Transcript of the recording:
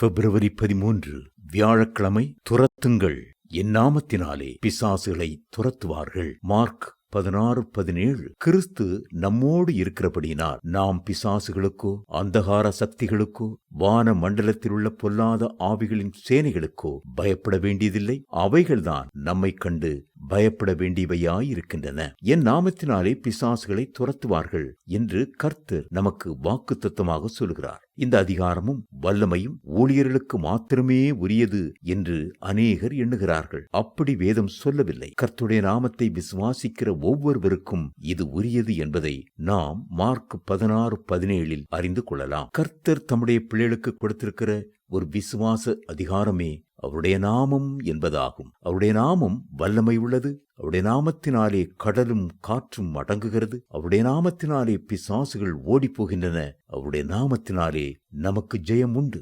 பிப்ரவரி 13 வியாழக்கிழமை. துரத்துங்கள், என் நாமத்தினாலே பிசாசுகளை துரத்துவார்கள். மார்க் 16:17. கிறிஸ்து நம்மோடு இருக்கிறபடியினால் நாம் பிசாசுகளுக்கோ அந்தகார சக்திகளுக்கோ வான மண்டலத்தில் உள்ள பொல்லாத ஆவிகளின் சேனைகளுக்கோ பயப்பட வேண்டியதில்லை. அவைகள்தான் நம்மை கண்டு பயப்பட வேண்டியவையாயிருக்கின்றன. என் நாமத்தினாலே பிசாசுகளை துரத்துவார்கள் என்று கர்த்தர் நமக்கு வாக்குத்தத்தமாக சொல்கிறார். இந்த அதிகாரமும் வல்லமையும் ஊழியர்களுக்கு மாத்திரமே உரியது என்று அநேகர் எண்ணுகிறார்கள். அப்படி வேதம் சொல்லவில்லை. கர்த்தருடைய நாமத்தை விசுவாசிக்கிற ஒவ்வொருவருக்கும் இது உரியது என்பதை நாம் மார்க் 16:17 அறிந்து கொள்ளலாம். கர்த்தர் தம்முடைய பிள்ளைகளுக்கு கொடுத்திருக்கிற ஒரு விசுவாச அதிகாரமே அவருடைய நாமம் என்பதாகும். அவருடைய நாமம் வல்லமை உள்ளது. அவருடைய நாமத்தினாலே கடலும் காற்றும் அடங்குகிறது. அவருடைய நாமத்தினாலே பிசாசுகள் ஓடி போகின்றன. அவருடைய நாமத்தினாலே நமக்கு ஜெயம் உண்டு.